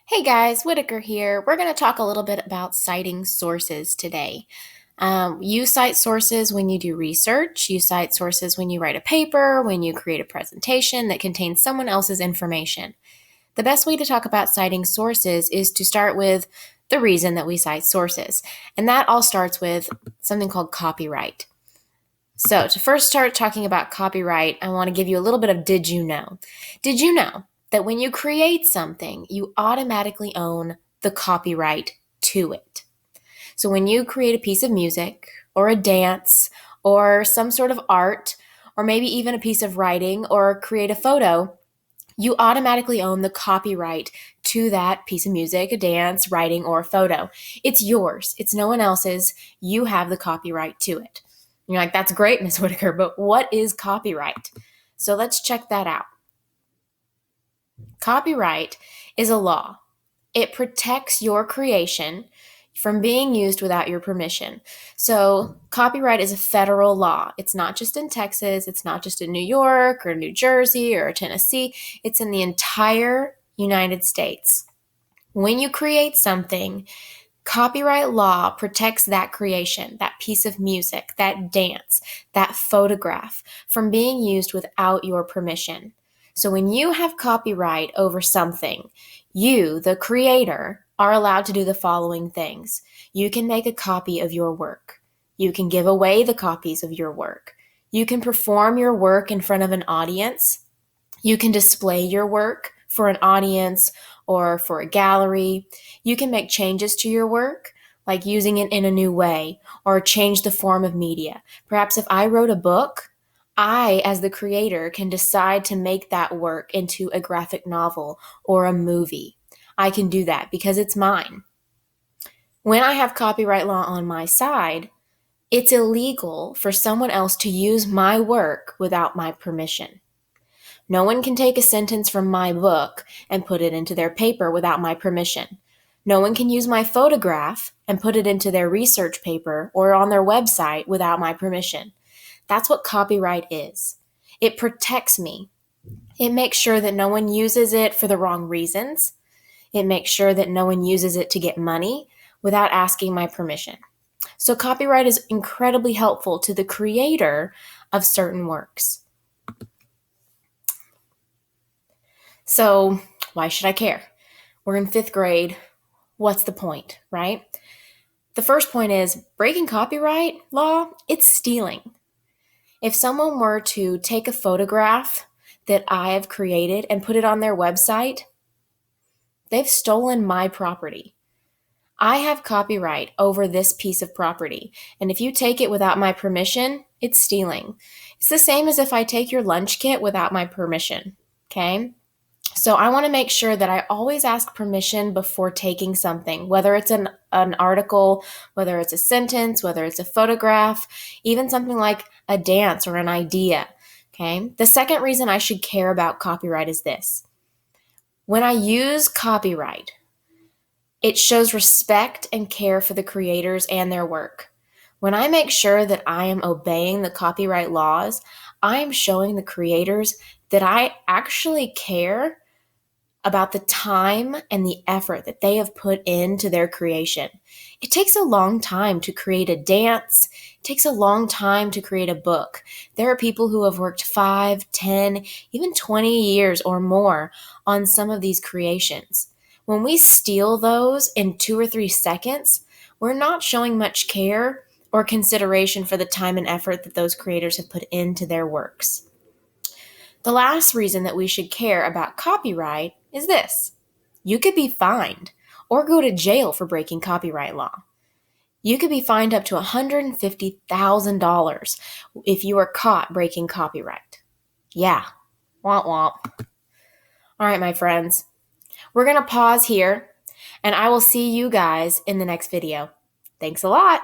Hey guys, Whitaker here. We're going to talk a little bit about citing sources today. You cite sources when you do research, you cite sources when you write a paper, when you create a presentation that contains someone else's information. The best way to talk about citing sources is to start with the reason that we cite sources. And that all starts with something called copyright. So, to first start talking about copyright, I want to give you a little bit of did you know? Did you know that when you create something, you automatically own the copyright to it? So, when you create a piece of music or a dance or some sort of art, or maybe even a piece of writing or create a photo, you automatically own the copyright to that piece of music, a dance, writing, or a photo. It's yours, it's no one else's. You have the copyright to it. You're like, that's great, Ms. Whitaker, but what is copyright? So let's check that out. Copyright is a law. It protects your creation from being used without your permission. So, copyright is a federal law. It's not just in Texas, it's not just in New York or New Jersey or Tennessee, it's in the entire United States. When you create something, copyright law protects that creation, that piece of music, that dance, that photograph from being used without your permission. So when you have copyright over something, you, the creator, are allowed to do the following things. You can make a copy of your work. You can give away the copies of your work. You can perform your work in front of an audience. You can display your work for an audience or for a gallery. You can make changes to your work, like using it in a new way, or change the form of media. Perhaps if I wrote a book, I, as the creator, can decide to make that work into a graphic novel or a movie. I can do that because it's mine. When I have copyright law on my side, it's illegal for someone else to use my work without my permission. No one can take a sentence from my book and put it into their paper without my permission. No one can use my photograph and put it into their research paper or on their website without my permission. That's what copyright is. It protects me. It makes sure that no one uses it for the wrong reasons. It makes sure that no one uses it to get money without asking my permission. So copyright is incredibly helpful to the creator of certain works. So why should I care? We're in fifth grade. What's the point, right? The first point is breaking copyright law, it's stealing. If someone were to take a photograph that I have created and put it on their website, they've stolen my property. I have copyright over this piece of property, and if you take it without my permission, it's stealing. It's the same as if I take your lunch kit without my permission, okay? So I want to make sure that I always ask permission before taking something, whether it's an article, whether it's a sentence, whether it's a photograph, even something like a dance or an idea. Okay. The second reason I should care about copyright is this. When I use copyright, it shows respect and care for the creators and their work. When I make sure that I am obeying the copyright laws, I am showing the creators that I actually care about the time and the effort that they have put into their creation. It takes a long time to create a dance. It takes a long time to create a book. There are people who have worked 5, 10, even 20 years or more on some of these creations. When we steal those in 2 or 3 seconds, we're not showing much care or consideration for the time and effort that those creators have put into their works. The last reason that we should care about copyright is this. You could be fined or go to jail for breaking copyright law. You could be fined up to $150,000 if you are caught breaking copyright. Yeah, womp womp. All right, my friends, we're going to pause here, and I will see you guys in the next video. Thanks a lot.